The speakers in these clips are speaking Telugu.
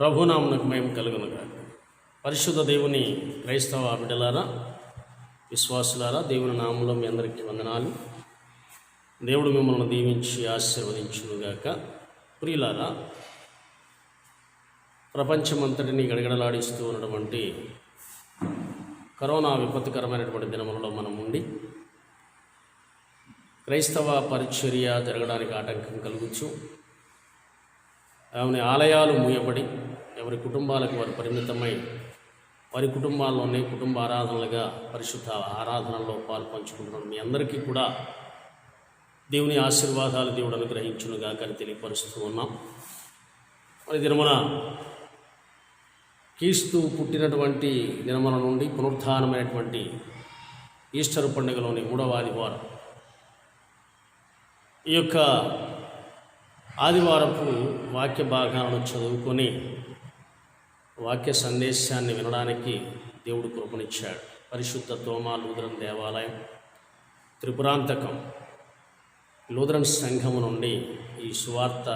ప్రభునామమునకు మహిమ కలుగునుగాక. పరిశుద్ధ దేవుని క్రైస్తవ బిడ్డలారా, విశ్వాసులారా, దేవుని నామంలో మీ అందరికీ వందనాలు. దేవుడు మిమ్మల్ని దీవించి ఆశీర్వదించునుగాక. ప్రియులారా, ప్రపంచమంతటిని గడగడలాడిస్తూ ఉన్నటువంటి కరోనా విపత్తుకరమైనటువంటి దినములలో మనం ఉండి క్రైస్తవ పరిచర్య జరగడానికి ఆటంకం కలుగుచు ఆమె ఆలయాలు మూయబడి ఎవరి కుటుంబాలకు వారు పరిమితమై వారి కుటుంబాల్లోనే కుటుంబ ఆరాధనలుగా పరిశుద్ధ ఆరాధనలో పాలు పంచుకుంటున్నాం. మీ అందరికీ కూడా దేవుని ఆశీర్వాదాలు దేవుడు అనుగ్రహించునుగా అని తెలియపరుస్తూ ఉన్నాం. మరి దినమున క్రీస్తు పుట్టినటువంటి దినముల నుండి పునరుద్ధానమైనటువంటి ఈస్టర్ పండుగలోని 3వ ఆదివారం, ఈ యొక్క ఆదివారపు వాక్య భాగాలను చదువుకొని వాక్య సందేశాన్ని వినడానికి దేవుడు కృపనిచ్చాడు. పరిశుద్ధ తోమా లూథరన్ దేవాలయం త్రిపురాంతకం లూథరన్ సంఘము నుండి ఈ సువార్త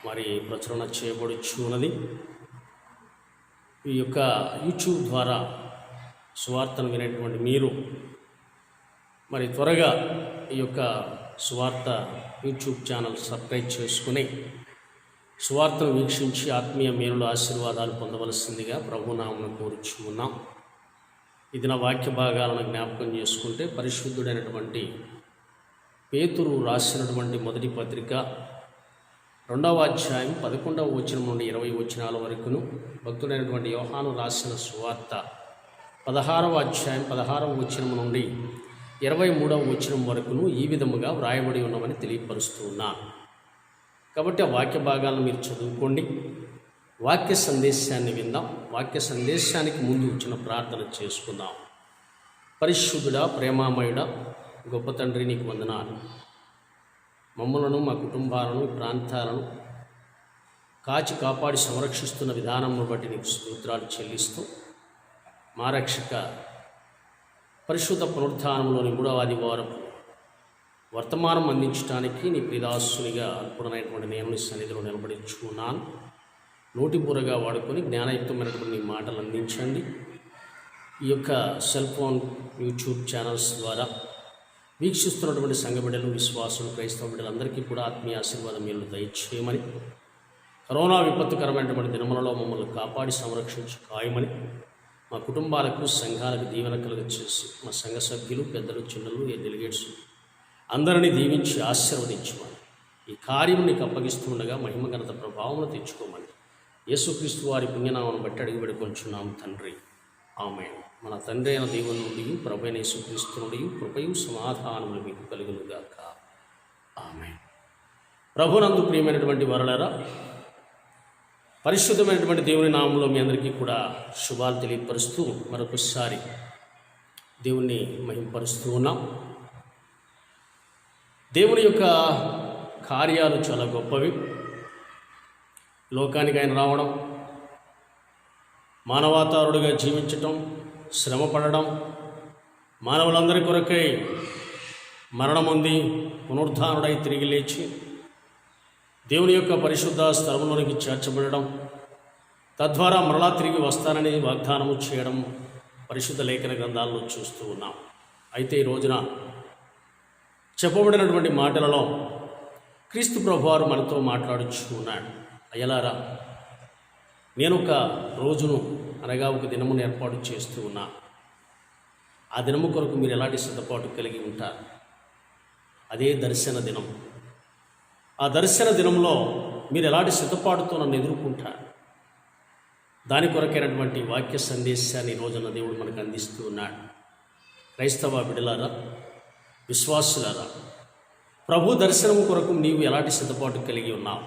మరి ప్రచురణ చేయబడుచున్నది. ఈ యొక్క యూట్యూబ్ ద్వారా సువార్తను వినేటువంటి మీరు మరి త్వరగా ఈ యొక్క సువార్త యూట్యూబ్ ఛానల్ సబ్స్క్రైబ్ చేసుకుని సువార్తను వీక్షించి ఆత్మీయ మేలుల ఆశీర్వాదాలు పొందవలసిందిగా ప్రభునామమున కోరుచున్నాం. ఇది నా వాక్య భాగాలను జ్ఞాపకం చేసుకుంటే, పరిశుద్ధుడైనటువంటి పేతురు రాసినటువంటి మొదటి పత్రిక 2వ అధ్యాయం 11వ వచనం నుండి 20 వచనాల వరకును, భక్తుడైనటువంటి యోహాను రాసిన సువార్త 16వ అధ్యాయం 16వ వచనం నుండి 23వ వచనం వరకును ఈ విధముగా వ్రాయబడి ఉన్నామని తెలియపరుస్తూ ఉన్నాను. కాబట్టి ఆ వాక్య భాగాలను మీరు చదువుకోండి, వాక్య సందేశాన్ని విందాం. వాక్య సందేశానికి ముందు వచ్చిన ప్రార్థన చేసుకుందాం. పరిశుద్ధుడా, ప్రేమామయుడా, గొప్ప తండ్రి, నీకు వందనాలు. మమ్మలను, మా కుటుంబాలను, ప్రాంతాలను కాచి కాపాడి సంరక్షిస్తున్న విధానమును బట్టి నీకు స్తోత్రాలు చెల్లిస్తూ, మా రక్షక పరిశుద్ధ పునరుద్ధానంలోని 3వ ఆదివారం వర్తమానం అందించడానికి నీ ప్రియదాసునిగా అల్పుడనైనటువంటి నేను నీ సన్నిధిలో నిలబడించుకున్నాను. నోటిపూరగా వాడుకొని జ్ఞానయుక్తమైనటువంటి నీ మాటలు అందించండి. ఈ యొక్క సెల్ ఫోన్ యూట్యూబ్ ఛానల్స్ ద్వారా వీక్షిస్తున్నటువంటి సంఘ బిడ్డలు, విశ్వాసులు, క్రైస్తవ బిడ్డలందరికీ కూడా ఆత్మీయ ఆశీర్వాదం మీరు దయచేయమని, కరోనా విపత్తుకరమైనటువంటి దినములలో మమ్మల్ని కాపాడి సంరక్షించి కాయమని, మా కుటుంబాలకు, సంఘాలకు దీవెన కలుగ చేసి, మా సంఘ సభ్యులు, పెద్దలు, చిన్నలు, డెలిగేట్స్ అందరినీ దీవించి ఆశీర్వదించమని, ఈ కార్యం నీకు అప్పగిస్తూ ఉండగా మహిమ ఘనత ప్రభావమును తెచ్చుకోమని యేసుక్రీస్తు వారి పుణ్యనామను బట్టి అడిగి పెడుకొంచున్నాం తండ్రి, ఆమేన్. మన తండ్రి అయిన దేవుని నుండి, ప్రభు అయిన యేసుక్రీస్తు నుండి కృపయు సమాధానములు మీకు కలుగునుగాక, ఆమేన్. ప్రభునందు ప్రియమైనటువంటి వరలరా, పరిశుద్ధమైనటువంటి దేవుని నామంలో మీ అందరికీ కూడా శుభాలు తెలియపరుస్తూ మరొకసారి దేవుణ్ణి మహిమపరుస్తూ ఉన్నాం. దేవుని యొక్క కార్యాలు చాలా గొప్పవి. లోకానికి ఆయన రావడం, మానవాతారుడుగా జీవించటం, శ్రమ పడడం, మానవులందరి కొరకై మరణం పొంది పునరుద్ధానుడై తిరిగి లేచి దేవుని యొక్క పరిశుద్ధ స్థలంలోనికి చేర్చబడడం, తద్వారా మరలా తిరిగి వస్తానని వాగ్దానము చేయడం పరిశుద్ధ లేఖన గ్రంథాల్లో చూస్తూ ఉన్నాం. అయితే ఈ రోజున చెప్పబడినటువంటి మాటలలో క్రీస్తు ప్రభువారు మనతో మాట్లాడుచూ ఉన్నాడు. అయ్యలారా, నేను ఒక రోజును అనగా ఒక దినమును ఏర్పాటు చేస్తూ ఉన్నా. ఆ దినము కొరకు మీరు ఎలాంటి సిద్ధపాటు కలిగి ఉంటారు? అదే దర్శన దినం. ఆ దర్శన దినంలో మీరు ఎలాంటి సిద్ధపాటుతో నన్ను ఎదుర్కొంటారు? దాని కొరకైనటువంటి వాక్య సందేశాన్ని రోజున దేవుడు మనకు అందిస్తూ ఉన్నాడు. క్రైస్తవ బిడ్డలారా, విశ్వాసులారా, ప్రభు దర్శనం కొరకు నీవు ఎలాంటి సిద్ధపాటు కలిగి ఉన్నావు?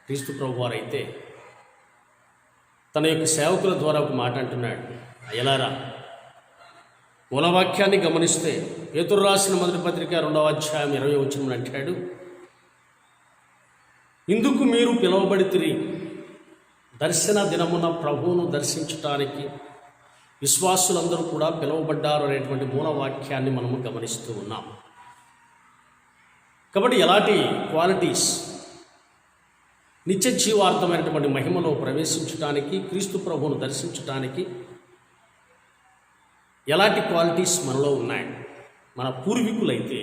క్రీస్తు ప్రభు వారైతే తన యొక్క సేవకుల ద్వారా ఒక మాట అంటున్నాడు. అయ్యలారా, మూలవాక్యాన్ని గమనిస్తే పేతురు రాసిన మొదటి పత్రిక 2వ అధ్యాయం 20వ వచనం అంటాడు, ఇందుకు మీరు పిలువబడితిరి, దర్శన దినమున ప్రభువును దర్శించటానికి విశ్వాసులందరూ కూడా పిలువబడ్డారు అనేటువంటి మూలవాక్యాన్ని మనము గమనిస్తూ ఉన్నాం. కాబట్టి ఎలాంటి క్వాలిటీస్ నిత్య జీవార్థమైనటువంటి మహిమలో ప్రవేశించడానికి, క్రీస్తు ప్రభువును దర్శించడానికి ఎలాంటి క్వాలిటీస్ మనలో ఉన్నాయి? మన పూర్వీకులైతే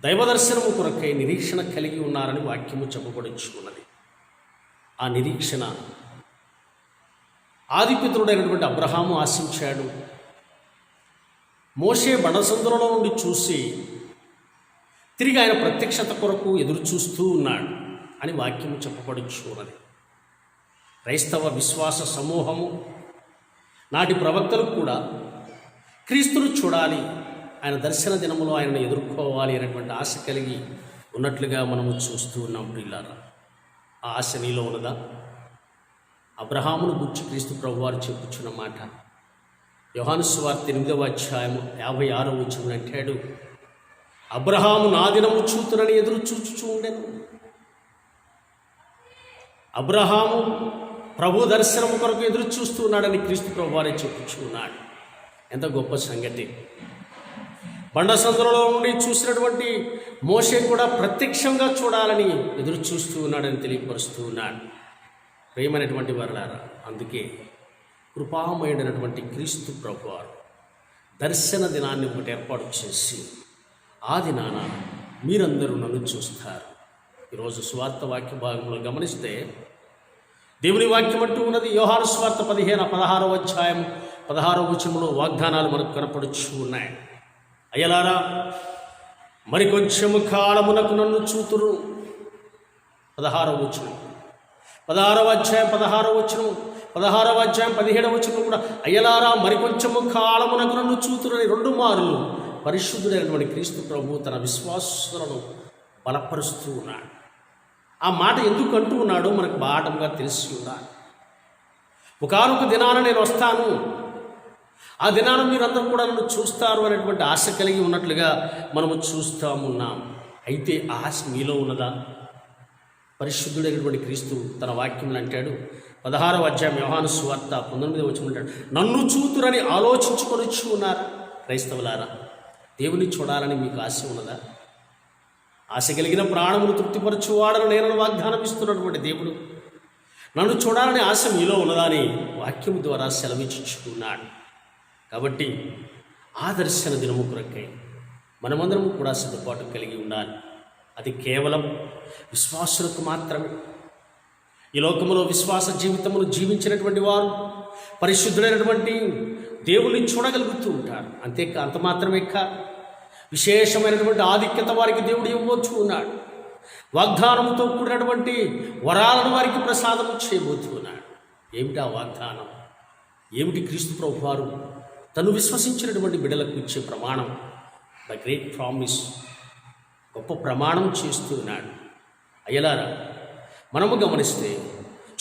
దైవ దర్శనము కొరకై నిరీక్షణ కలిగి ఉన్నారని వాక్యము చెప్పబడుచున్నది. ఆ నిరీక్షణ ఆదిపితరుడైనటువంటి అబ్రహాము ఆశించాడు. మోషే బండసందులలో నుండి చూసి తిరిగి ఆయన ప్రత్యక్షత కొరకు ఎదురు చూస్తూ ఉన్నాడు అని వాక్యము చెప్పబడుచున్నది. క్రైస్తవ విశ్వాస సమూహము నాటి ప్రవక్తలు కూడా క్రీస్తును చూడాలి, ఆయన దర్శన దినములో ఆయనను ఎదుర్కోవాలి అనేటువంటి ఆశ కలిగి ఉన్నట్లుగా మనము చూస్తూ ఉన్నాం. ప్రియులారా, ఆ ఆశ నీలో ఉన్నదా? అబ్రహామును గురించి క్రీస్తు ప్రభువారు చెప్పుచున్న మాట యోహాను సువార్త 8వ అధ్యాయము 56వ వచనం అంటాడు, అబ్రహాము నా దినము చూతునని ఎదురు చూచుచూ ఉండెను. అబ్రహాము ప్రభు దర్శనము కొరకు ఎదురు చూస్తూ ఉన్నాడని క్రీస్తు ప్రభువారే చెప్పుచూ ఉన్నాడు. ఎంత గొప్ప సంగతి! బండసందులలో నుండి చూసినటువంటి మోషే కూడా ప్రత్యక్షంగా చూడాలని ఎదురు చూస్తూ ఉన్నాడని తెలియపరుస్తూ ఉన్నాడు. ప్రియమైనటువంటి వారలారా, అందుకే కృపామయుడైనటువంటి క్రీస్తు ప్రభువారు దర్శన దినాన్ని ఒకటి ఏర్పాటు చేసి ఆ దినాన మీరందరూ నన్ను చూస్తారు. ఈరోజు స్వార్థ వాక్య భాగంలో గమనిస్తే దేవుని వాక్యం అంటూ ఉన్నది. యోహాను స్వార్థ 16వ అధ్యాయం 16వ వచనంలో వాగ్దానాలు మనకు కనపడుచు ఉన్నాయి. అయ్యలారా, మరికొంచెము కాలమునకు నన్ను చూతురు. 16వ వచనం, 16వ అధ్యాయం 16వ వచనం, 16వ అధ్యాయం 17వ వచనం కూడా అయ్యలారా మరికొంచెము కాలమునకు నన్ను చూతురని 2 మార్లు పరిశుద్ధుడైనటువంటి క్రీస్తు ప్రభు తన విశ్వాసులను బలపరుస్తూ ఉన్నాడు. ఆ మాట ఎందుకు అంటూ ఉన్నాడో మనకు బాటంగా తెలిసి ఉండాలి. ఒకానొక దినాన నేను వస్తాను, ఆ దినాన మీరందరూ కూడా నన్ను చూస్తారు అనేటువంటి ఆశ కలిగి ఉన్నట్లుగా మనము చూస్తామున్నాం. అయితే ఆశ మీలో ఉన్నదా? పరిశుద్ధుడైనటువంటి క్రీస్తు తన వాక్యములు అంటాడు, 16వ అధ్యాయం యోహాను సువార్త 19వ వచనం అంటాడు, నన్ను చూతురని ఆలోచించుకొని ఉన్నారు. క్రైస్తవులారా, దేవుని చూడాలని మీకు ఆశ ఉన్నదా? ఆశ కలిగిన ప్రాణమును తృప్తిపరచువాడని నేను వాగ్దానం ఇస్తున్నటువంటి దేవుడు నన్ను చూడాలని ఆశ మీలో ఉన్నదా అని వాక్యం ద్వారా సెలవిచ్చుకున్నాడు. కాబట్టి ఆ దర్శన దినము కొరకై మనమందరము కూడా సిద్ధపాటు కలిగి ఉండాలి. అది కేవలం విశ్వాసులకు మాత్రమే. ఈ లోకములో విశ్వాస జీవితమును జీవించినటువంటి వారు పరిశుద్ధులైనటువంటి దేవుని చూడగలుగుతూ ఉంటారు. అంత మాత్రమే విశేషమైనటువంటి ఆధిక్యత వారికి దేవుడు ఇవ్వబోతూ ఉన్నాడు. వాగ్దానంతో కూడినటువంటి వరాలను వారికి ప్రసాదము చేయబోతూ ఉన్నాడు. ఏమిటి ఆ వాగ్దానం? ఏమిటి క్రీస్తు ప్రభు వారు తను విశ్వసించినటువంటి బిడ్డలకు ఇచ్చే ప్రమాణం? ద గ్రేట్ ప్రామిస్, గొప్ప ప్రమాణం చేస్తూ ఉన్నాడు. అయ్యలారా, మనము గమనిస్తే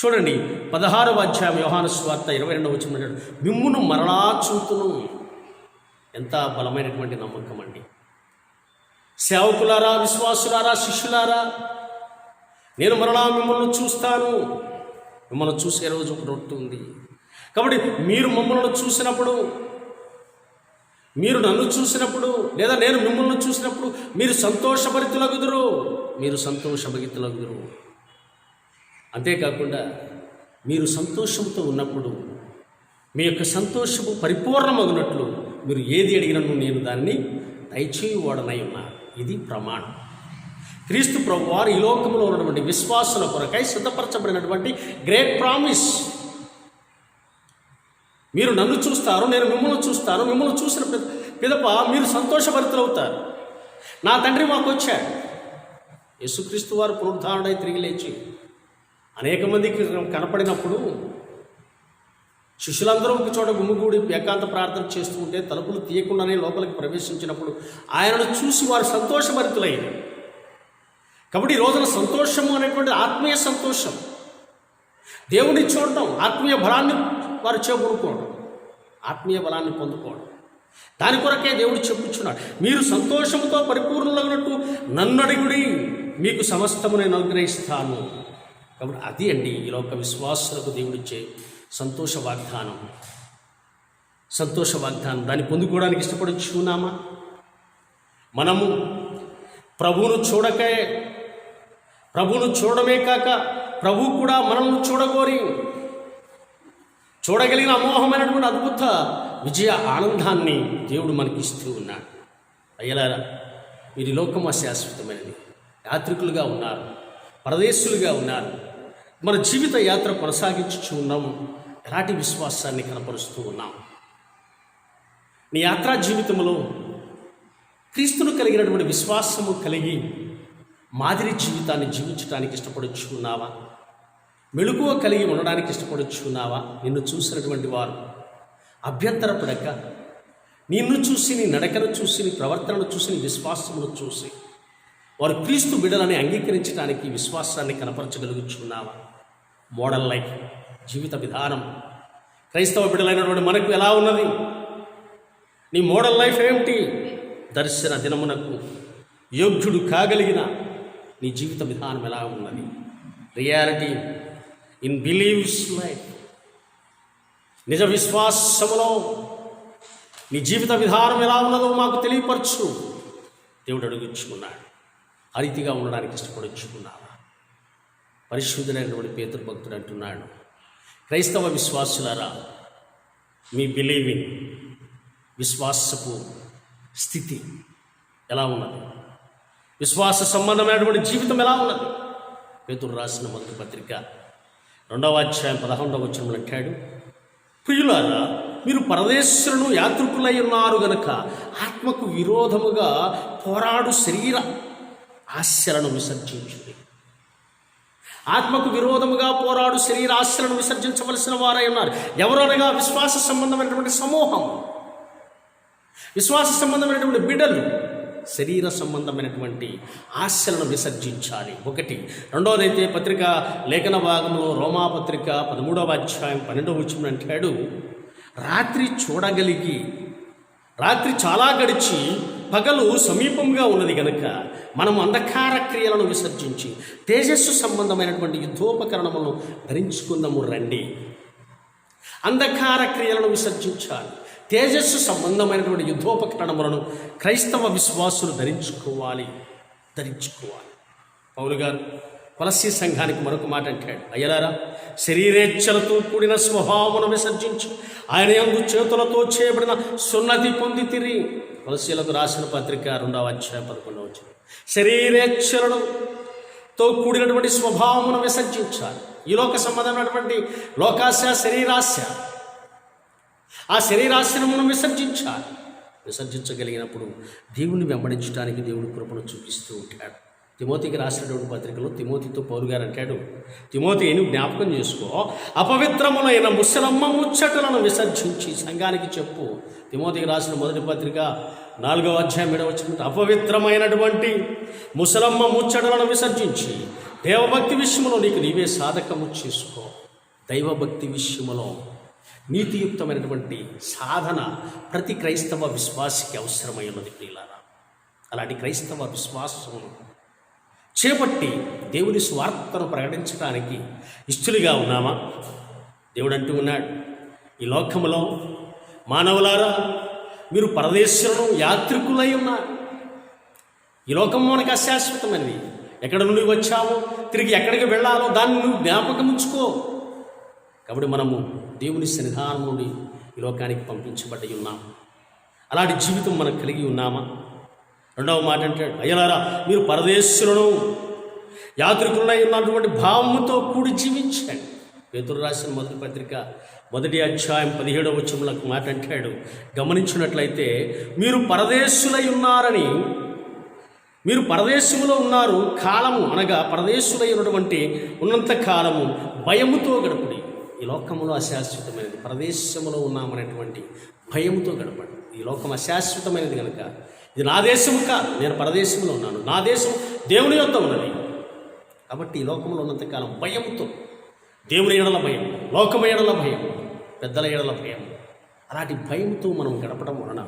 చూడండి, 16వ అధ్యాయం యోహాను సువార్త 22వ వచనం, మిమ్మును మరలా చూతును. ఎంత బలమైనటువంటి నమ్మకం అండి! సేవకులారా, విశ్వాసులారా, శిష్యులారా, నేను మరలా మిమ్మల్ని చూస్తాను. మిమ్మల్ని చూసే రోజు ఒకటి ఉంటుంది. కాబట్టి మీరు మమ్మల్ని చూసినప్పుడు, మీరు నన్ను చూసినప్పుడు, లేదా నేను మిమ్మల్ని చూసినప్పుడు మీరు సంతోషభరితులగుదురు. అంతేకాకుండా మీరు సంతోషంతో ఉన్నప్పుడు మీ యొక్క సంతోషము పరిపూర్ణమగినట్లు మీరు ఏది అడిగినను నేను దాన్ని దయచేయువాడనై ఉన్నాను. ఇది ప్రమాణం. క్రీస్తు ప్రభు వారు ఈ లోకంలో ఉన్నటువంటి విశ్వాసుల కొరకై సిద్ధపరచబడినటువంటి గ్రేట్ ప్రామిస్. మీరు నన్ను చూస్తారు, నేను మిమ్మల్ని చూస్తాను. మిమ్మల్ని చూసిన పిదప మీరు సంతోషభరితులవుతారు. నా తండ్రి మాకు వచ్చాడు. యేసుక్రీస్తు వారు పునరుద్ధారణై తిరిగి లేచి అనేక మందికి కనపడినప్పుడు శిష్యులందరూ ఒక చోట గుమ్మిగూడి ఏకాంత ప్రార్థన చేస్తూ ఉంటే తలుపులు తీయకుండానే లోపలికి ప్రవేశించినప్పుడు ఆయనను చూసి వారు సంతోషభరితులయ్యారు. కాబట్టి ఈ రోజున సంతోషము అనేటువంటి ఆత్మీయ సంతోషం, దేవుని చూడటం, ఆత్మీయ బలాన్ని వారు చేకూరుకోవడం, ఆత్మీయ బలాన్ని పొందుకోవడం, దాని కొరకే దేవుడు చెప్పుచున్నాడు, మీరు సంతోషంతో పరిపూర్ణులగినట్టు నన్ను అడిగుడి, మీకు సమస్తము నేను అనుగ్రహిస్తాను. కాబట్టి అది అండి ఈ లోక విశ్వాసులకు దేవుడిచ్చే సంతోష వాగ్దానం. దాన్ని పొందుకోవడానికి ఇష్టపడుచున్నామా? మనము ప్రభువును చూడకే ప్రభువును చూడడమే కాక ప్రభువు కూడా మనల్ని చూడగోరి చూడగలిగిన అమోఘమైనటువంటి అద్భుత విజయ ఆనందాన్ని దేవుడు మనకి ఇస్తూ ఉన్నాడు. అయ్యలారా, మీరు లోకం అశాశ్వతమైనది, యాత్రికులుగా ఉన్నారు, పరదేశులుగా ఉన్నారు. మన జీవిత యాత్ర కొనసాగించుచూ ఉన్నాము. ఎలాంటి విశ్వాసాన్ని కనపరుస్తూ ఉన్నాం? నీ యాత్రా జీవితంలో క్రీస్తును కలిగినటువంటి విశ్వాసము కలిగి మాదిరి జీవితాన్ని జీవించడానికి ఇష్టపడుచున్నావా? మెళుకువ కలిగి ఉండడానికి ఇష్టపడుచున్నావా? నిన్ను చూసినటువంటి వారు అభ్యంతరపడక, నిన్ను చూసి, నీ నడకను చూసి, నీ ప్రవర్తనను చూసి, నీ విశ్వాసమును చూసి వారు క్రీస్తు బిడ్డలని అంగీకరించడానికి విశ్వాసాన్ని కనపరచగలుగుచున్నావా? మోడల్ లైఫ్, జీవిత విధానం క్రైస్తవ బిడ్డలైనటువంటి మనకు ఎలా ఉన్నది? నీ మోడల్ లైఫ్ ఏమిటి? దర్శన దినమునకు యోగ్యుడు కాగలిగిన నీ జీవిత విధానం ఎలా ఉన్నది? రియాలిటీ ఇన్ బిలీవ్స్ లైఫ్, నిజ విశ్వాసములో నీ జీవిత విధానం ఎలా ఉన్నదో మాకు తెలియపరచు. దేవుడు అడుగుచున్నాడు. ఆ రీతిగా ఉండడానికి ఇష్టపడుచుకున్నావా? పరిశుద్ధుడైనటువంటి పేతురు భక్తుడు అంటున్నాడు, క్రైస్తవ విశ్వాసులారా, మీ బిలీవింగ్ విశ్వాసపు స్థితి ఎలా ఉన్నది? విశ్వాస సంబంధమైనటువంటి జీవితం ఎలా ఉన్నది? పేతురు రాసిన మొదటి పత్రిక 2వ అధ్యాయం 11వ వచనంలో అంటాడు, ప్రియులారా, మీరు పరదేశులను యాత్రికులై ఉన్నారు గనుక ఆత్మకు విరోధముగా పోరాడు శరీర ఆశలను విసర్జించుడి. ఆత్మకు విరోధముగా పోరాడు శరీర ఆశలను విసర్జించవలసిన వారై ఉన్నారు. ఎవరు అనగా విశ్వాస సంబంధమైనటువంటి సమూహం, విశ్వాస సంబంధమైనటువంటి బిడ్డలు శరీర సంబంధమైనటువంటి ఆశలను విసర్జించాలి. ఒకటి. రెండవదైతే పత్రిక లేఖన భాగంలో రోమాపత్రిక 13వ అధ్యాయం 12వ వచనం అంటాడు, రాత్రి చూడగలిగి, రాత్రి చాలా గడిచి పగలు సమీపంగా ఉన్నది గనుక మనం అంధకార క్రియలను విసర్జించి తేజస్సు సంబంధమైనటువంటి యుద్ధోపకరణములను ధరించుకుందాము రండి. అంధకార క్రియలను విసర్జించాలి. తేజస్సు సంబంధమైనటువంటి యుద్ధోపకరణములను క్రైస్తవ విశ్వాసులు ధరించుకోవాలి. పౌలు గారు కొలస్సీ సంఘానికి మరొక మాట అంటాడు, అయ్యలారా, శరీరేచ్ఛలతో కూడిన స్వభావమును విసర్జించి ఆయన యందు చేతులతో చేయబడిన సున్నతి పొందితిరి. కొలస్సీలకు రాసిన పత్రిక 2వ అధ్యాయం 11వ వచనం. శరీరేచ్ఛలతో కూడినటువంటి స్వభావమును విసర్జించాలి. ఈ లోక సంబంధమైనటువంటి లోకాశ, శరీరాశ, ఆ శరీరాశను మనం విసర్జించాలి. విసర్జించగలిగినప్పుడు దేవుని వెంబడించడానికి దేవుడు కృపను చూపిస్తూ ఉంటాడు. తిమోతికి రాసినటువంటి పత్రికలో తిమోతితో పౌలు గారు అంటాడు, తిమోతిని జ్ఞాపకం చేసుకో, అపవిత్రములైన ముసలమ్మ ముచ్చటలను విసర్జించి సంఘానికి చెప్పు. తిమోతికి రాసిన మొదటి పత్రిక 4వ అధ్యాయం 7వ వచనం, అపవిత్రమైనటువంటి ముసలమ్మ ముచ్చటలను విసర్జించి దేవభక్తి విషయంలో నీకు నీవే సాధకము చేసుకో. దైవభక్తి విషయంలో నీతియుక్తమైనటువంటి సాధన ప్రతి క్రైస్తవ విశ్వాసికి అవసరమై ఉన్నది. ప్రియులారా, అలాంటి క్రైస్తవ విశ్వాసమును చేపట్టి దేవుని స్వార్థను ప్రకటించడానికి ఇష్టలుగా ఉన్నామా? దేవుడు అంటూ ఉన్నాడు, ఈ లోకములో మానవులారా, మీరు పరదేశులను యాత్రికులై ఉన్నారు. ఈ లోకం మనకు అశాశ్వతమైనది. ఎక్కడ నుండి వచ్చామో, తిరిగి ఎక్కడికి వెళ్ళాలో దాన్ని నువ్వు జ్ఞాపకం ఉంచుకో. కాబట్టి మనము దేవుని సన్నిధానం నుండి ఈ లోకానికి పంపించబడి ఉన్నాము. అలాంటి జీవితం మనం కలిగి ఉన్నామా? రెండవ మాట అంటాడు, అయ్యలారా, మీరు పరదేశులను యాత్రికులై ఉన్నటువంటి భావముతో కూడి జీవించండి. పేతురు రాసిన మొదటి పత్రిక 1వ అధ్యాయం 17వ వచనంలో మాట అంటాడు, గమనించినట్లయితే మీరు పరదేశులై ఉన్నారని, మీరు పరదేశములో ఉన్నారు కాలము అనగా పరదేశులై ఉన్నటువంటి ఉన్నంత కాలము భయముతో గడపడి. ఈ లోకములో అశాశ్వతమైనది, పరదేశములో ఉన్నామనేటువంటి భయముతో గడపండి. ఈ లోకం అశాశ్వతమైనది కనుక ఇది నా దేశము కాదు, నేను పరదేశంలో ఉన్నాను, నా దేశం దేవుని యొద్ద ఉన్నది. కాబట్టి ఈ లోకంలో ఉన్నంతకాలం భయంతో, దేవుని ఎడల భయం, లోకం ఎడల భయం, పెద్దల ఎడల భయం, అలాంటి భయంతో మనం గడపడం వలన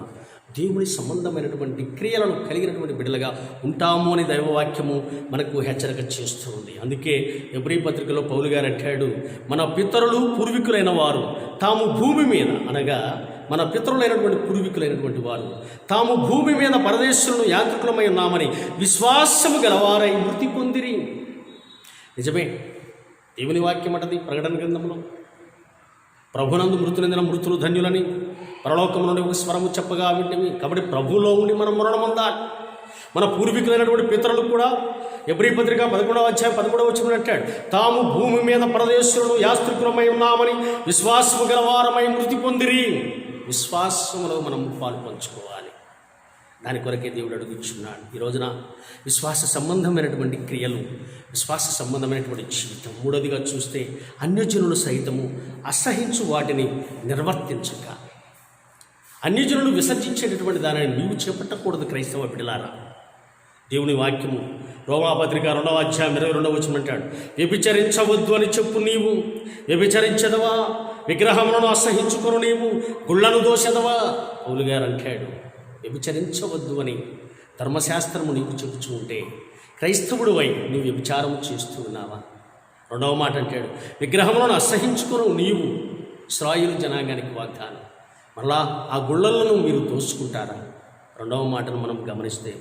దేవుని సంబంధమైనటువంటి క్రియలను కలిగినటువంటి బిడ్డలుగా ఉంటాము అని దైవవాక్యము మనకు హెచ్చరిక చేస్తూ ఉంది. అందుకే ఎబ్రీ పత్రికలో పౌలు గారు అంటాడు, మన పితరులు పూర్వీకులైన వారు తాము భూమి మీద, అనగా మన పితరులైనటువంటి పూర్వీకులైనటువంటి వారు తాము భూమి మీద పరదేశులను యాత్రికులమై ఉన్నామని విశ్వాసము గలవారై మృతి పొందిరి. నిజమే, దేవుని వాక్యం అంటది ప్రకటన గ్రంథంలో, ప్రభునందు మృతునందిన మృతులు ధన్యులని పరలోకం నుండి ఒక స్వరము చెప్పగా వింటివి. కాబట్టి ప్రభువులో ఉండి మనం మరణమందాలి. మన పూర్వీకులైనటువంటి పితరులు కూడా ఎబ్రీ పత్రిక 11వ అధ్యాయం 11వ వచనం అంటాడు, తాము భూమి మీద పరదేశులను యాత్రికులమై ఉన్నామని విశ్వాసము గలవారమై మృతి పొందిరి. విశ్వాసములో మనం పాలు పంచుకోవాలి. దాని కొరకే దేవుడు అడుగుచున్నాడు. ఈ రోజున విశ్వాస సంబంధమైనటువంటి క్రియలు, విశ్వాస సంబంధమైనటువంటి జీవితం. మూడోదిగా చూస్తే అన్యజనులు సైతము అసహించు వాటిని నిర్వర్తించక, అన్యజనులు విసర్జించేటటువంటి దానిని నీవు చేపట్టకూడదు. క్రైస్తవ బిడ్డలారా, దేవుని వాక్యము రోమాపత్రిక 2వ అధ్యాయం 22వ వచనం అంటాడు, వ్యభిచరించవద్దు అని చెప్పు నీవు వ్యభిచరించదవా? విగ్రహములను అసహించుకొను నీవు గుళ్ళను దోషెదవా? పౌలు గారు అంటాడు, వ్యభిచరించవద్దు అని ధర్మశాస్త్రము నీకు చెబుతూ ఉంటే క్రైస్తవుడు వై నువ్వు వ్యభిచారం చేస్తూ ఉన్నావా? రెండవ మాట అంటాడు, విగ్రహములను అసహించుకొను నీవు. ఇశ్రాయేలు జనాంగానికి వాగ్దానం, మళ్ళా ఆ గుళ్ళలను మీరు దోచుకుంటారా? రెండవ మాటను మనం గమనిస్తే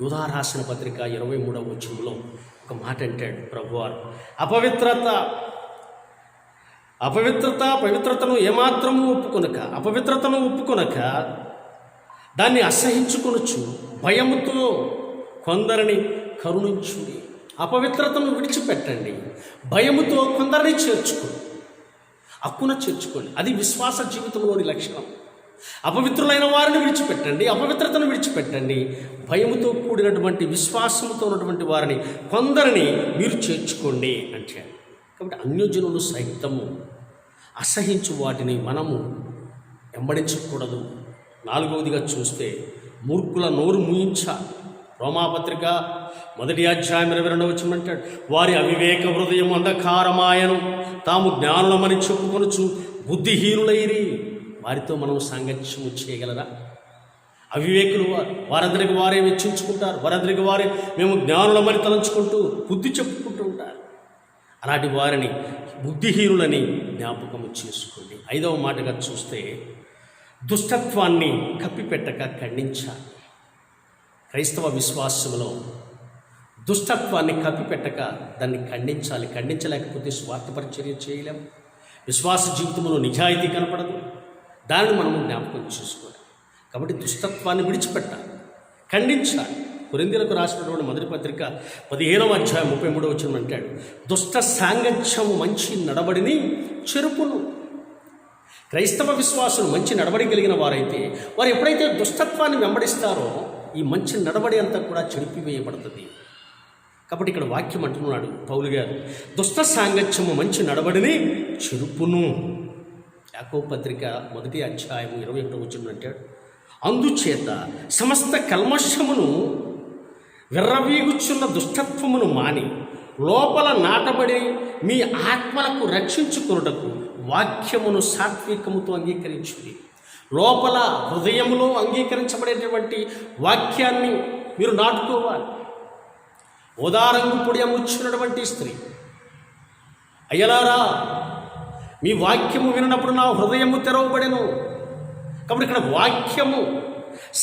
యూదా రాసిన పత్రిక 23వ వచనంలో ఒక మాట అంటాడు ప్రభువారు, పవిత్రతను ఏమాత్రము ఒప్పుకొనక దాన్ని అసహించుకొనొచ్చు భయముతో కొందరిని కరుణించుడి. అపవిత్రతను విడిచిపెట్టండి, భయముతో కొందరిని చేర్చుకోండి. అది విశ్వాస జీవితంలోని లక్షణం. అపవిత్రులైన వారిని విడిచిపెట్టండి, అపవిత్రతను విడిచిపెట్టండి, భయముతో కూడినటువంటి విశ్వాసముతో ఉన్నటువంటి వారిని కొందరిని మీరు చేర్చుకోండి అంటాడు. కాబట్టి అన్యజనులు సైతము అసహించు వాటిని మనము వెంబడించకూడదు. నాలుగవదిగా చూస్తే మూర్ఖుల నోరు మూయించాలి. రోమాపత్రిక 1వ అధ్యాయం 22వ వచనం అంటాడు, వారి అవివేక హృదయం అంధకారమాయను, తాము జ్ఞానులమని చెప్పుకొనుచు బుద్ధిహీనులైరి. వారితో మనం సాంగత్యము చేయగలరా? అవివేకులు వారందరికి వారే వెచ్చించుకుంటారు, వారందరికి వారే మేము జ్ఞానులమని తలంచుకుంటూ బుద్ధి చెప్పుకుంటూ ఉంటారు. అలాంటి వారిని బుద్ధిహీనులని జ్ఞాపకము చేసుకోండి. 5వ మాటగా చూస్తే దుష్టత్వాన్ని కప్పిపెట్టక ఖండించాలి. క్రైస్తవ విశ్వాసంలో దుష్టత్వాన్ని కప్పిపెట్టక దాన్ని ఖండించాలి. ఖండించలేకపోతే స్వార్థ పరిచర్య చేయలేము. విశ్వాస జీవితంలో నిజాయితీ కనపడదు. దానిని మనము జ్ఞాపకం చేసుకోవాలి. కాబట్టి దుష్టత్వాన్ని విడిచిపెట్టాలి, ఖండించాలి. కొరింథీయులకు రాసినటువంటి 1వ పత్రిక 15వ అధ్యాయం 33వ వచనం అంటాడు, దుష్ట సాంగత్యము మంచి నడవడిని చెరుపును. క్రైస్తవ విశ్వాసులు మంచి నడవడి కలిగిన వారైతే వారు ఎప్పుడైతే దుష్టత్వాన్ని వెంబడిస్తారో ఈ మంచి నడవడి అంతా కూడా చెరిపివేయబడుతుంది. కాబట్టి ఇక్కడ వాక్యం అంటున్నాడు పౌలు గారు, దుష్ట సాంగత్యము మంచి నడవడిని చెరుపును. యాకోబు పత్రిక 1వ అధ్యాయం 21వ వచనం అంటాడు, అందుచేత సమస్త కల్మషమును విర్రవీగుచున్న దుష్టత్వమును మాని లోపల నాటబడి మీ ఆత్మలకు రక్షించుకొనుటకు వాక్యమును సాత్వికముతో అంగీకరించుడి. లోపల హృదయములో అంగీకరించబడేటువంటి వాక్యాన్ని మీరు నాటుకోవాలి. ఉదారంగు పొడి అమ్ముచున్నటువంటి స్త్రీ, అయ్యలారా మీ వాక్యము వినప్పుడు నా హృదయము తెరవబడెను. కాబట్టి ఇక్కడ వాక్యము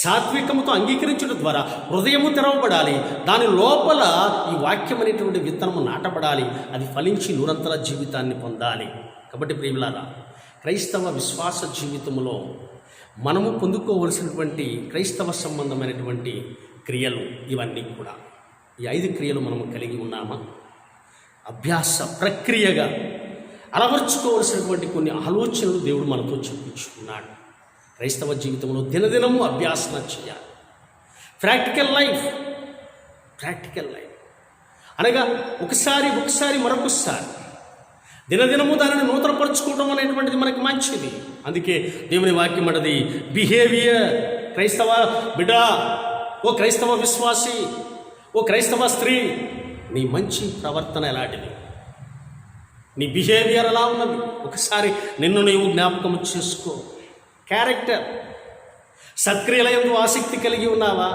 సాత్వికముతో అంగీకరించడం ద్వారా హృదయము తెరవబడాలి. దాని లోపల ఈ వాక్యం అనేటువంటి విత్తనము నాటబడాలి. అది ఫలించి నూరంతర జీవితాన్ని పొందాలి. కాబట్టి ప్రియులారా, క్రైస్తవ విశ్వాస జీవితంలో మనము పొందుకోవలసినటువంటి క్రైస్తవ సంబంధమైనటువంటి క్రియలు ఇవన్నీ కూడా, ఈ 5 క్రియలు మనము కలిగి ఉన్నామా? అభ్యాస ప్రక్రియగా అలవర్చుకోవలసినటువంటి కొన్ని ఆలోచనలు దేవుడు మనతో చూపించుకున్నాడు. క్రైస్తవ జీవితంలో దినదినము అభ్యాసన చేయాలి. ప్రాక్టికల్ లైఫ్ అనగా ఒకసారి మరొకసారి దినదినము దానిని నూతనపరచుకోవడం అనేటువంటిది మనకి మంచిది. అందుకే దేవుని వాక్యం అన్నది బిహేవియర్. క్రైస్తవ బిడ్డ, ఓ క్రైస్తవ విశ్వాసి, ఓ క్రైస్తవ స్త్రీ, నీ మంచి ప్రవర్తన ఎలాంటిది, నీ బిహేవియర్ ఎలా ఉన్నది, ఒకసారి నిన్ను నీవు జ్ఞాపకం చేసుకో. క్యారెక్టర్, సత్క్రియలయందు ఆసక్తి కలిగి ఉన్నావా?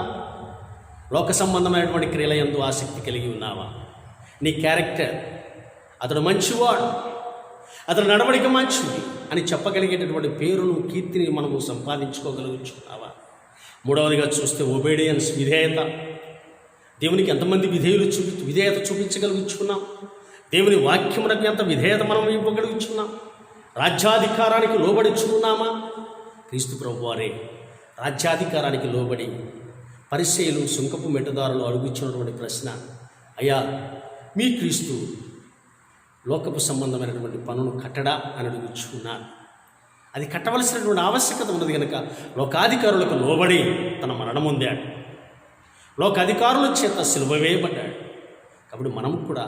లోక సంబంధమైనటువంటి క్రియలయందు ఆసక్తి కలిగి ఉన్నావా? నీ క్యారెక్టర్, అతడు మంచివాడు, అతడు నడవడిక మంచిది అని చెప్పగలిగేటటువంటి పేరును, కీర్తిని మనము సంపాదించుకోగలుగుతున్నావా? మూడవదిగా చూస్తే ఒబీడియన్స్, విధేయత. దేవునికి ఎంతమంది విధేయత చూపించగలుగుతున్నాం? దేవుని వాక్యమునకు ఎంత విధేయత మనం ఇవ్వగలుగుతున్నాం? రాజ్యాధికారానికి లోబడుచున్నామా? క్రీస్తు ప్రభు వారే రాజ్యాధికారానికి లోబడి పరిసయ్యులు సుంకపు మెట్టుదారులు అడుగుచ్చినటువంటి ప్రశ్న, అయ్యా మీ క్రీస్తు లోకపు సంబంధమైనటువంటి పనులు కట్టడా అని అడుగుచున్నారు. అది కట్టవలసినటువంటి ఆవశ్యకత ఉన్నది కనుక లోకాధికారులకు లోబడి తన మరణం పొందాడు. లోకాధికారుల చేత సిలువ వేయబడ్డాడు. కాబట్టి మనం కూడా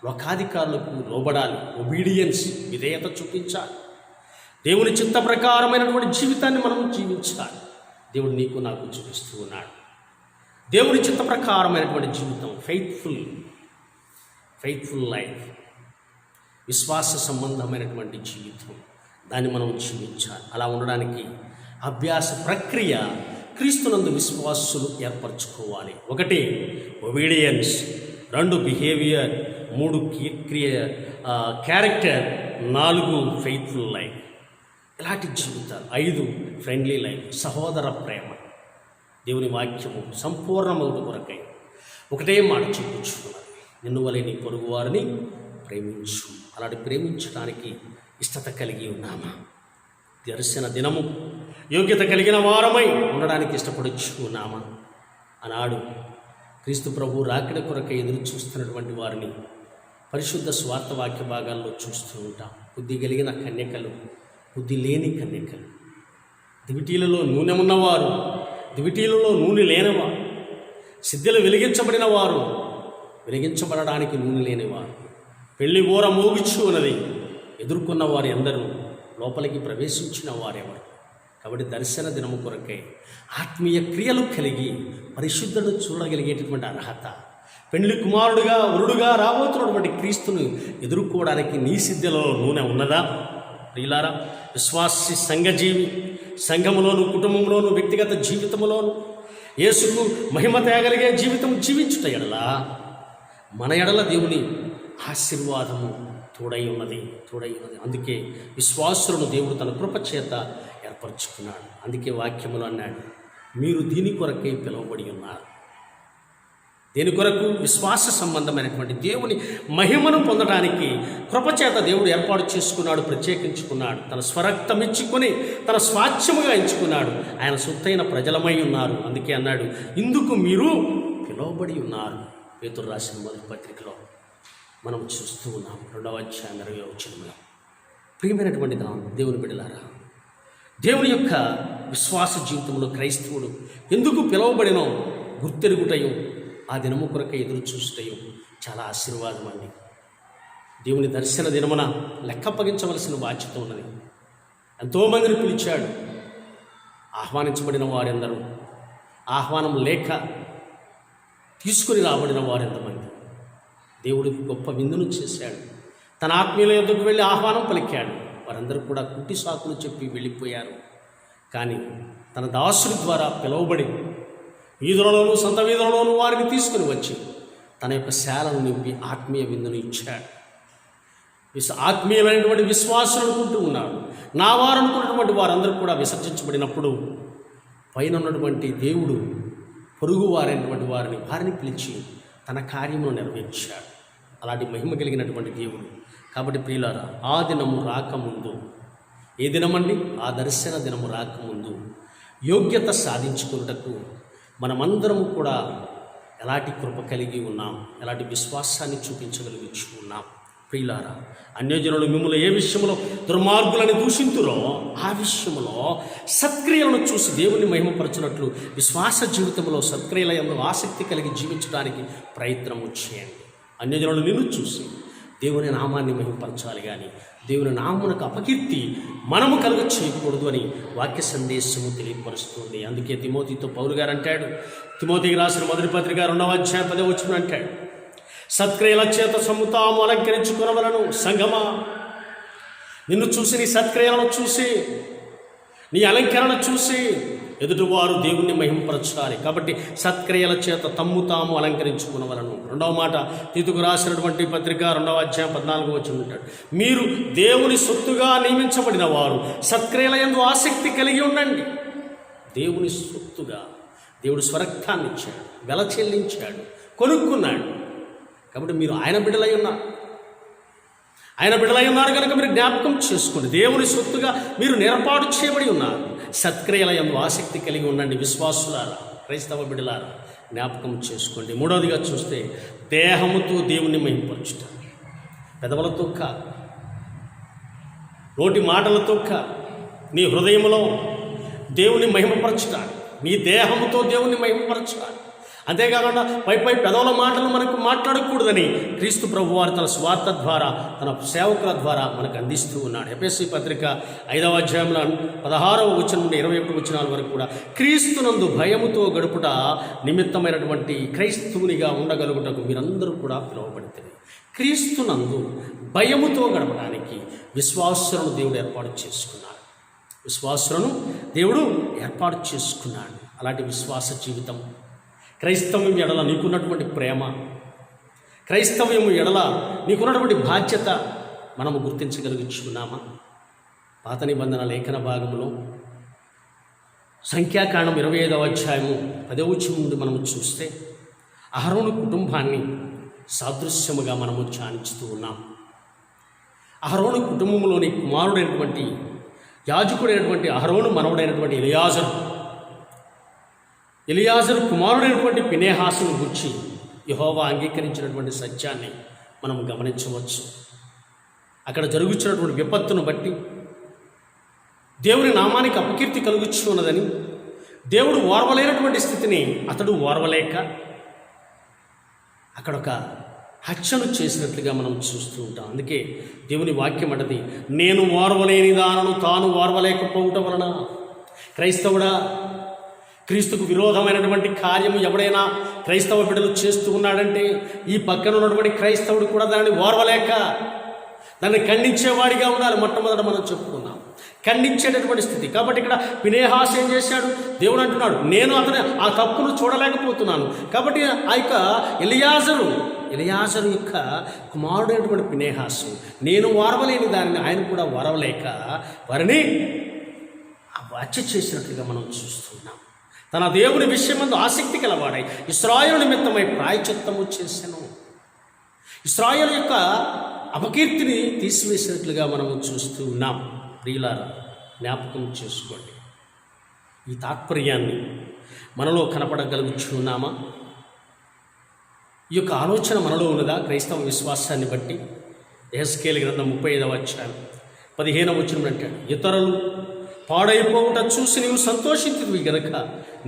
లోకాధికారులకు లోబడాలి. ఒబీడియన్స్, విధేయత చూపించాలి. దేవుని చిత్త ప్రకారమైనటువంటి జీవితాన్ని మనం జీవించాలి. దేవుడు నీకు నాకు చూపిస్తూ ఉన్నాడు. దేవుని చిత్త ప్రకారమైనటువంటి జీవితం, ఫెయిత్ఫుల్ లైఫ్, విశ్వాస సంబంధమైనటువంటి జీవితం, దాన్ని మనం జీవించాలి. అలా ఉండడానికి అభ్యాస ప్రక్రియ క్రీస్తునందు విశ్వాసులు ఏర్పరచుకోవాలి. 1 obedience, 2 behaviour, 3 character, 4 faithful life. ఇలాంటి జీవితాలు. 5 ఫ్రెండ్లీ లైఫ్, సహోదర ప్రేమ. దేవుని వాక్యము సంపూర్ణమవుట కొరకై ఒకటే మాట చెప్పుచున్నది, నిన్ను వలె నీ పొరుగు వారిని ప్రేమించు. అలాంటి ప్రేమించడానికి ఇష్టత కలిగి ఉన్నామా? దర్శన దినము యోగ్యత కలిగిన వారమై ఉండడానికి ఇష్టపడచ్చు ఉన్నామా? ఆనాడు క్రీస్తు ప్రభు రాకడ కొరకై ఎదురు చూస్తున్నటువంటి వారిని పరిశుద్ధ స్వార్థ వాక్య భాగాల్లో చూస్తూ ఉంటాం. బుద్ధి కలిగిన కన్యకలు, బుద్ధి లేని కన్యకలు, దివిటీలలో నూనె ఉన్నవారు, దివిటీలలో నూనె లేనివారు, సిద్ధలు వెలిగించబడిన వారు, వెలిగించబడడానికి నూనె లేనివారు, పెళ్లి ఊర మోగుచు ఉన్నది, ఎదుర్కొన్న వారు ఎందరూ, లోపలికి ప్రవేశించిన వారెవరు? కాబట్టి దర్శన దినము కొరకై ఆత్మీయ క్రియలు కలిగి పరిశుద్ధుడు చూడగలిగేటటువంటి అర్హత, పెండ్లి కుమారుడుగా వరుడుగా రాబోతున్నటువంటి క్రీస్తును ఎదుర్కోవడానికి నీ సిద్ధలో నూనె ఉన్నదా? ప్రియులారా, విశ్వాసి సంఘజీవి, సంఘములోను, కుటుంబంలోను, వ్యక్తిగత జీవితంలోను యేసుకు మహిమ తేగలిగే జీవితం జీవించుట ఎడలా మన ఎడల దేవుని ఆశీర్వాదము తోడై ఉన్నది. అందుకే విశ్వాసులను దేవుడు తన కృప చేత ఏర్పరచుకున్నాడు. అందుకే వాక్యములు అన్నాడు, మీరు దీని కొరకై పిలువబడి ఉన్నారు. దేని కొరకు? విశ్వాస సంబంధమైనటువంటి దేవుని మహిమను పొందడానికి కృపచేత దేవుడు ఏర్పాటు చేసుకున్నాడు, ప్రత్యేకించుకున్నాడు. తన స్వరక్తం ఇచ్చుకొని తన స్వాచ్ఛముగా ఎంచుకున్నాడు. ఆయన సొత్తైన ప్రజలమై ఉన్నారు. అందుకే అన్నాడు, ఇందుకు మీరు పిలువబడి ఉన్నారు. పేతురు రాసిన మొదటి పత్రికలో మనం చూస్తూ ఉన్నాం. 2వ అధ్యాయం 20వ వచనంలో. ప్రియమైనటువంటి దేవుని బిడ్డలారా, దేవుని యొక్క విశ్వాస జీవితంలో క్రైస్తవుడు ఎందుకు పిలువబడినో గుర్తెరుగుటయో ఆ దినము కొరకై ఎదురు చూస్తయో చాలా ఆశీర్వాదం అండి. దేవుని దర్శన దినమున లెక్కప్పగించవలసిన బాధ్యత ఉన్నది. ఎంతోమందిని పిలిచాడు. ఆహ్వానించబడిన వారెందరూ, ఆహ్వానం లేక తీసుకుని రాబడిన వారెంతమంది. దేవుడికి గొప్ప విందును చేశాడు. తన ఆత్మీయుల యొద్దకు వెళ్ళి ఆహ్వానం పలికాడు. వారందరూ కూడా కుట్టి సాకులు చెప్పి వెళ్ళిపోయారు. కానీ తన దాసుడి ద్వారా పిలువబడి వీధులలోనూ సొంత వీధులలోనూ వారిని తీసుకుని వచ్చి తన యొక్క శాలను నింపి ఆత్మీయ విందును ఇచ్చాడు. ఆత్మీయులైనటువంటి విశ్వాసులు అనుకుంటూ ఉన్నాడు. నా వారు అనుకున్నటువంటి వారందరూ కూడా విసర్జించబడినప్పుడు పైన ఉన్నటువంటి దేవుడు పొరుగు వారైనటువంటి వారిని పిలిచి తన కార్యమును నెరవేర్చాడు. అలాంటి మహిమ కలిగినటువంటి దేవుడు. కాబట్టి ప్రియులారా, ఆ దినము రాకముందు, ఏ దినమండి? ఆ దర్శన దినము రాకముందు యోగ్యత సాధించుకున్నటకు మనమందరము కూడా ఎలాంటి కృప కలిగి ఉన్నాం, ఎలాంటి విశ్వాసాన్ని చూపించగలిగి ఉన్నాం. ప్రియులారా, అన్యజనులు మిమ్మల్ని ఏ విషయంలో దుర్మార్గులని దూషింతురో ఆ విషయంలో సత్క్రియలను చూసి దేవుని మహిమపరచినట్లు విశ్వాస జీవితంలో సత్క్రియలను ఆసక్తి కలిగి జీవించడానికి ప్రయత్నము చేయండి. అన్యజనులు నిన్ను చూసి దేవుని నామాన్ని మహిమపరచాలి, కానీ దేవుని నామునకు అపకీర్తి మనము కలుగ చేయకూడదు అని వాక్య సందేశము తెలియపరుస్తుంది. అందుకే తిమోతితో పౌలు గారు అంటాడు, తిమోతికి రాసిన మొదటి పత్రిక 2వ అధ్యాయం 10వ వచనం అంటాడు, సత్క్రియల చేత సొమ్ముతాము అలంకరించుకునవలను. సంగమా, నిన్ను చూసి, నీ సత్క్రియలను చూసి, నీ అలంకరణ చూసి ఎదుటివారు దేవుణ్ణి మహిమపరచాలి. కాబట్టి సత్క్రియల చేత తమ్ము తాము అలంకరించుకునవలను. 2వ మాట తీతుకు రాసినటువంటి పత్రిక 2వ అధ్యాయం 14వ వచనం ఉంటాడు, మీరు దేవుని సొత్తుగా నియమించబడిన వారు సత్క్రియల యందు ఆసక్తి కలిగి ఉండండి. దేవుని సొత్తుగా దేవుడు స్వరక్తాన్ని ఇచ్చాడు, వెల చెల్లించాడు, కొనుక్కున్నాడు. కాబట్టి మీరు ఆయన బిడ్డలై ఉన్నారు. ఆయన బిడ్డలై ఉన్నారు కనుక మీరు జ్ఞాపకం చేసుకోండి. దేవుని సొత్తుగా మీరు ఏర్పాటు చేయబడి ఉన్నారు. సత్క్రియల యందు ఆసక్తి కలిగి ఉండండి విశ్వాసులారా, క్రైస్తవ బిడ్డలారా, జ్ఞాపకం చేసుకోండి. మూడవదిగా చూస్తే దేహముతో దేవుణ్ణి మహిమపరచుట. పెదవులతో కాదు, నోటి మాటలతో కాదు, నీ హృదయంలో దేవుని మహిమపరచుట, నీ దేహముతో దేవుణ్ణి మహిమపరచాలి. అంతేకాకుండా పై పెదవుల మాటలు మనకు మాట్లాడకూడదని క్రీస్తు ప్రభువారు తన స్వార్థ ద్వారా, తన సేవకుల ద్వారా మనకు అందిస్తూ ఉన్నాడు. ఎఫెసీ పత్రిక 5వ అధ్యాయంలో 16వ వచనం నుండి 21 వచనాల వరకు కూడా క్రీస్తునందు భయముతో గడుపుట నిమిత్తమైనటువంటి క్రైస్తవునిగా ఉండగలుగుటకు మీరందరూ కూడా పిలువబడితే, క్రీస్తునందు భయముతో గడపడానికి విశ్వాసులను దేవుడు ఏర్పాటు చేసుకున్నాడు. విశ్వాసులను దేవుడు ఏర్పాటు చేసుకున్నాడు. అలాంటి విశ్వాస జీవితం, క్రైస్తవ్యం ఎడల నీకున్నటువంటి ప్రేమ, క్రైస్తవ్యం ఎడల నీకున్నటువంటి బాధ్యత మనము గుర్తించగలుగుచున్నామా? పాత నిబంధన లేఖన భాగంలో సంఖ్యాకాండం 25వ అధ్యాయము 10వ వచనం నుండి మనము చూస్తే అహరోను కుటుంబాన్ని సాదృశ్యముగా మనము ధ్యానిస్తూ ఉన్నాం. అహరోను కుటుంబంలోని కుమారుడైనటువంటి యాజకుడైనటువంటి అహరోను మనవడైనటువంటి ఎలియాజరు కుమారుడైనటువంటి ఫినెహాసును గురించి యెహోవా అంగీకరించినటువంటి సత్యాన్ని మనం గమనించవచ్చు. అక్కడ జరుగుతున్నటువంటి విపత్తును బట్టి దేవుని నామానికి అపకీర్తి కలుగుచు ఉన్నదని, దేవుడు ఓర్వలేనటువంటి స్థితిని అతడు ఓర్వలేక అక్కడ ఒక హత్యను చేసినట్లుగా మనం చూస్తూ ఉంటాం. అందుకే దేవుని వాక్యం అంటది, నేను ఓర్వలేని దానను తాను ఓర్వలేకపోవటం వలన. క్రైస్తవుడా, క్రీస్తుకు విరోధమైనటువంటి కార్యము ఎవడైనా క్రైస్తవ బిడ్డలు చేస్తూ ఉన్నాడంటే ఈ పక్కన ఉన్నటువంటి క్రైస్తవుడు కూడా దాన్ని ఓర్వలేక దాన్ని ఖండించేవాడిగా ఉండాలి. మొట్టమొదట మనం చెప్పుకున్నాం, ఖండించేటటువంటి స్థితి. కాబట్టి ఇక్కడ ఫినెహాసు ఏం చేశాడు? దేవుడు అంటున్నాడు, నేను అతని ఆ తప్పును చూడలేకపోతున్నాను. కాబట్టి ఆ యొక్క ఎలియాజరు యొక్క కుమారుడైనటువంటి ఫినెహాసు నేను ఓర్వలేని దానిని ఆయన కూడా ఓర్వలేక వారిని హత్య చేసినట్లుగా మనం చూస్తున్నాం. తన దేవుని విషయమందు ఆసక్తి కలవాడై ఇశ్రాయేలు నిమిత్తమై ప్రాయశ్చిత్తము చేసెను. ఇశ్రాయేలు యొక్క అపకీర్తిని తీసివేసినట్లుగా మనము చూస్తూ ఉన్నాం. ప్రియులారా, జ్ఞాపకం చేసుకోండి. ఈ తాత్పర్యాన్ని మనలో కనపడగలుగుచున్నామా? ఈ యొక్క ఆలోచన మనలో ఉన్నదా? క్రైస్తవ విశ్వాసాన్ని బట్టి యెహెజ్కేలు గ్రంథం 35వ అధ్యాయం 15వ వచనం అంటాడు, ఇతరులు పాడైపోవుట చూసి నీవు సంతోషించువి గనక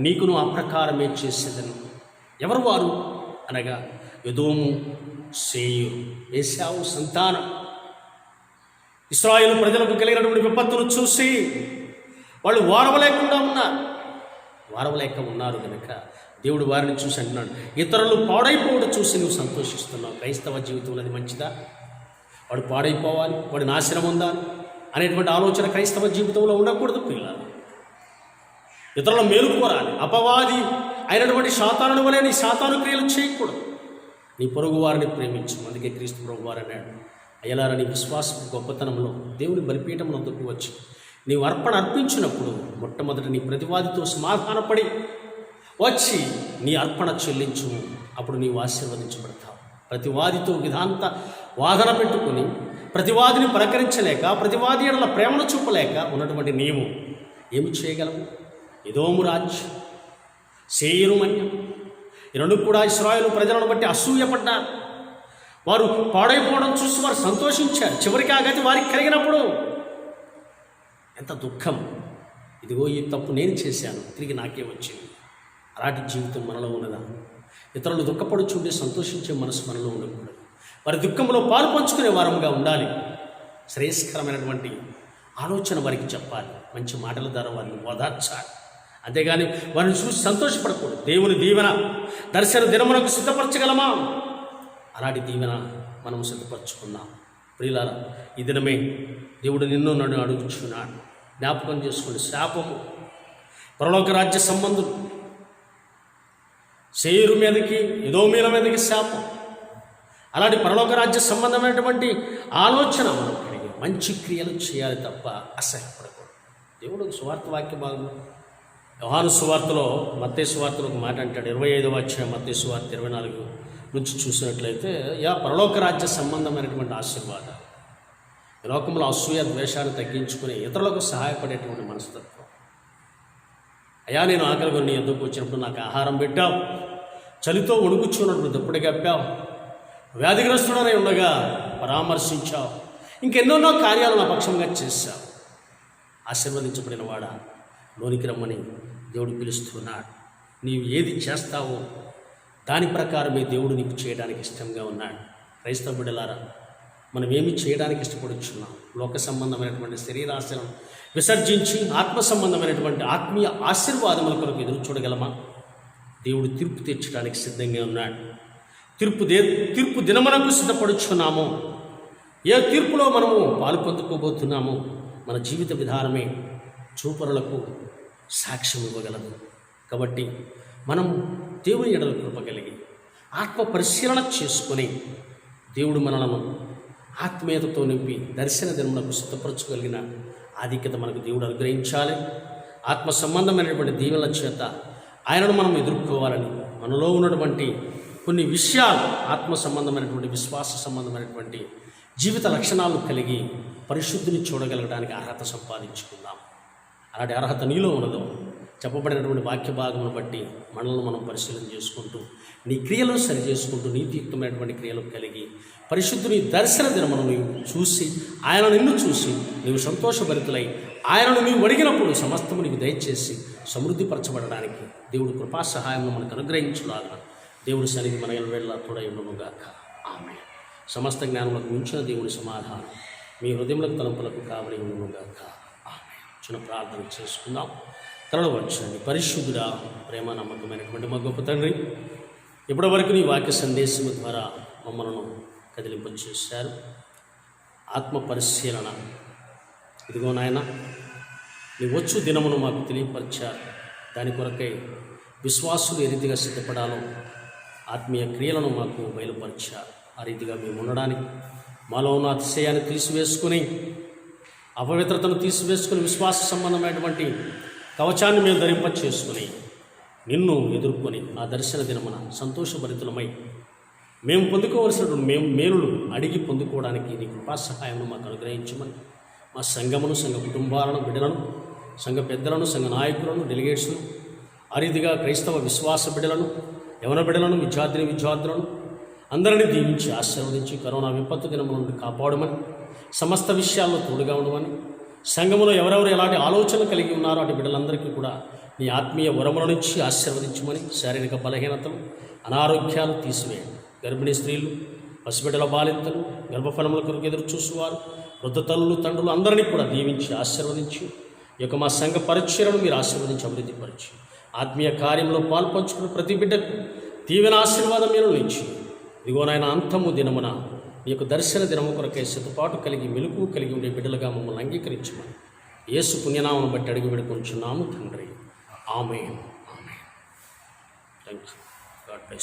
నీకును ఆ ప్రకారమే చేసేదను. ఎవరు వారు అనగా ఎదోము, సేయీరు, ఏశావు సంతానం. ఇశ్రాయేలు ప్రజలకు కలిగినటువంటి విపత్తును చూసి వాళ్ళు వారవలేక ఉన్నారు కనుక దేవుడు వారిని చూసి అంటున్నాడు, ఇతరులు పాడైపోవడం చూసి నువ్వు సంతోషిస్తున్నావు. క్రైస్తవ జీవితంలో అది మంచిదా? వాడు పాడైపోవాలి, వాడు నాశనం ఉండాలి అనేటువంటి ఆలోచన క్రైస్తవ జీవితంలో ఉండకూడదు. పిల్లలు ఇతరుల మేలు కోరాలి. అపవాది అయినటువంటి సాతాను వలె నీ సాతాను క్రియలు చేయకూడదు. నీ పొరుగు వారిని ప్రేమించు. అందుకే క్రీస్తు ప్రభు వారు అన్నాడు, అయ్యలారా, నీ విశ్వాసం గొప్పతనంలో దేవుని బలిపీఠమును తొక్కి వచ్చి నీవు అర్పణ అర్పించినప్పుడు మొట్టమొదటి నీ ప్రతివాదితో సమాధానపడి వచ్చి నీ అర్పణ చెల్లించు. అప్పుడు నీవు ఆశీర్వదించబడతావు. ప్రతివాదితో విధాంత వాదన పెట్టుకుని ప్రతివాదిని పలకరించలేక, ప్రతివాది ఎడల ప్రేమను చూపలేక ఉన్నటువంటి నీవు ఏమి చేయగలవు? ఎదోము రాజ్యం, సేయీరు మన్యం, ఈ రెండు కూడా ఇశ్రాయేలు ప్రజలను బట్టి అసూయపడ్డారు. వారు పాడైపోవడం చూసి వారు సంతోషించారు. చివరికి ఆ గతి వారికి కలిగినప్పుడు ఎంత దుఃఖం! ఇదిగో ఈ తప్పు నేను చేశాను, తిరిగి నాకే వచ్చింది. అలాంటి జీవితం మనలో ఉన్నదా? ఇతరులు దుఃఖపడుచుంటే సంతోషించే మనసు మనలో ఉండకూడదు. వారి దుఃఖంలో పాలు పంచుకునే వారంగా ఉండాలి. శ్రేయస్కరమైనటువంటి ఆలోచన వారికి చెప్పాలి. మంచి మాటల ద్వారా వారిని ఓదార్చాలి. అంతేగాని వారిని చూసి సంతోషపడకూడదు. దేవుని దీవెన దర్శన దినమునకు సిద్ధపరచగలమా? అలాంటి దీవెన మనం సిద్ధపరచుకున్నాం. ప్రియులారా, ఈ దినమే దేవుడు నిన్ను నన్ను అడుగుచున్నాడు. జ్ఞాపకం చేసుకోండి. శాపము, పరలోక రాజ్య సంబంధులు, సేయీరు మీదకి, ఎదోమీల మీదకి శాపం. అలాంటి పరలోక రాజ్య సంబంధమైనటువంటి ఆలోచన మనం కలిగి మంచి క్రియలు చేయాలి తప్ప అసహ్యపడకూడదు. దేవుడు సువార్త వాక్య భాగం యోహాను సువార్తలో, మత్తయి సువార్తలో ఒక మాట అంటాడు. 25వ అధ్యాయం మత్తయి సువార్త 24 నుంచి చూసినట్లయితే, పరలోక రాజ్య సంబంధమైనటువంటి ఆశీర్వాదాలు ఈ లోకంలో అసూయ ద్వేషాన్ని తగ్గించుకుని ఇతరులకు సహాయపడేటువంటి మనస్తత్వం. అయ్యా, నేను ఆకలి కొని ఎందుకు వచ్చినప్పుడు నాకు ఆహారం పెట్టావు, చలితో వణుకుచున్నప్పుడు దుప్పటి కప్పావు, వ్యాధిగ్రస్తుడనై ఉండగా పరామర్శించావు, ఇంకెన్నెన్నో కార్యాలు నా పక్షంగా చేశావు. ఆశీర్వదించబడిన వాడా, లోనికి రమ్మని దేవుడు పిలుస్తున్నాడు. నీవు ఏది చేస్తావో దాని ప్రకారమే దేవుడు నీకు చేయడానికి ఇష్టంగా ఉన్నాడు. క్రైస్తవ బిడ్డలారా, మనం ఏమి చేయడానికి ఇష్టపడుచున్నాం? లోక సంబంధమైనటువంటి శరీరాశలను విసర్జించి ఆత్మ సంబంధమైనటువంటి ఆత్మీయ ఆశీర్వాదముల కొరకు ఎదురు చూడగలమా? దేవుడు తీర్పు తీర్చడానికి సిద్ధంగా ఉన్నాడు. తీర్పు దినమునకు సిద్ధపడుచున్నామో, ఏ తీర్పులో మనము పాలు పొందుకోబోతున్నామో మన జీవిత విధానమే చూపరులకు సాక్ష్యం ఇవ్వగలదు. కాబట్టి మనం దేవుని ఎడల కృప కలిగి ఆత్మ పరిశీలన చేసుకొని దేవుడు మనలను ఆత్మీయతతో నింపి దర్శన దినమునకు సిద్ధపరచగలిగిన ఆధిక్యత మనకు దేవుడు అనుగ్రహించాలి. ఆత్మ సంబంధమైనటువంటి దీవెనల చేత ఆయనను మనం ఎదుర్కోవాలని, మనలో ఉన్నటువంటి కొన్ని విషయాలు ఆత్మ సంబంధమైనటువంటి విశ్వాస సంబంధమైనటువంటి జీవిత లక్షణాలను కలిగి పరిశుద్ధిని చూడగలగడానికి అర్హత సంపాదించుకుందాం. అలాంటి అర్హత నీలో ఉన్నదో చెప్పబడినటువంటి వాక్య భాగమును బట్టి మనల్ని మనం పరిశీలన చేసుకుంటూ నీ క్రియలను సరి చేసుకుంటూ నీతియుక్తమైనటువంటి క్రియలు కలిగి పరిశుద్ధుని దర్శన దినమును నీవు చూసి ఆయన నిన్ను చూసి నీవు సంతోషభరితులై ఆయనను నీవు అడిగినప్పుడు సమస్తము నీకు దయచేసి సమృద్ధిపరచబడడానికి దేవుడు కృపా సహాయం మనకు అనుగ్రహించులాగా దేవుడి సన్నిధి మన ఎల్లవేళలా తోడై ఉండునుగాక. ఆమేన్. సమస్త జ్ఞానములకు మించిన దేవుడి సమాధానం మీ హృదయములకు తలంపులకు కావలి ఉండునుగాక. ఆమేన్. చిన్న ప్రార్థన చేసుకుందాం. తలలో వచ్చండి. పరిశుద్ధుడా, ప్రేమ నమ్మకమైనటువంటి మా గొప్ప తండ్రి, ఇప్పటి వరకు నీ వాక్య సందేశం ద్వారా మమ్మలను కదిలింపచేశారు. ఆత్మ పరిశీలన ఇదిగో నాయన, నీ వచ్చు దినమును మాకు తెలియపరిచారు. దాని కొరకై విశ్వాసులు ఏ రీతిగా సిద్ధపడాలో ఆత్మీయ క్రియలను మాకు బయలుపరిచారు. ఆ రీతిగా మేము ఉండడానికి మాలో ఉన్న అతిశయాన్ని తీసివేసుకుని, అపవిత్రతను తీసివేసుకుని, విశ్వాస సంబంధమైనటువంటి కవచాన్ని మేము ధరింపచేసుకుని నిన్ను ఎదుర్కొని ఆ దర్శన దినమున సంతోషభరితులమై మేము పొందుకోవలసినటువంటి మేలులు అడిగి పొందుకోవడానికి నీ కృపా సహాయమును మాకు అనుగ్రహించమని మా సంఘమును, సంఘ కుటుంబాలను, బిడ్డలను, సంఘ పెద్దలను, సంఘ నాయకులను, డెలిగేట్స్ను, ఆ రీతిగా క్రైస్తవ విశ్వాస బిడ్డలను, యవన బిడ్డలను, విద్యార్థులను అందరినీ దీవించి ఆశీర్వదించి కరోనా విపత్తు దినముల నుండి కాపాడమని, సమస్త విషయాల్లో తోడుగా ఉండమని, సంఘములో ఎవరెవరు ఎలాంటి ఆలోచనలు కలిగి ఉన్నారో అటు బిడ్డలందరికీ కూడా నీ ఆత్మీయ వరముల నుంచి ఆశీర్వదించమని, శారీరక బలహీనతలు, అనారోగ్యాలు తీసివేయండి. గర్భిణీ స్త్రీలు, పసిబిడ్డల బాలింతలు, గర్భఫలముల కొరకు ఎదురు చూసేవారు, వృద్ధ తల్లులు, తండ్రులు అందరినీ కూడా దీవించి ఆశీర్వదించి ఈ యొక్క మా సంఘ పరిచయను మీరు ఆశీర్వదించి అభివృద్ధిపరిచి ఆత్మీయ కార్యంలో పాల్పంచుకున్న ప్రతి బిడ్డకు దీవెన ఆశీర్వాదం మీరు నుంచి ఇదిగో నాయన అంతము దినమున నీ యొక్క దర్శన దినము కొరకే సిద్ధపాటు కలిగి మెలుకు కలిగి ఉండే బిడ్డలుగా మమ్మల్ని అంగీకరించమని యేసు పుణ్యనామను బట్టి అడిగి పెడుకుంటున్నాము తండ్రి. Amen. Amen. Thank you. God bless.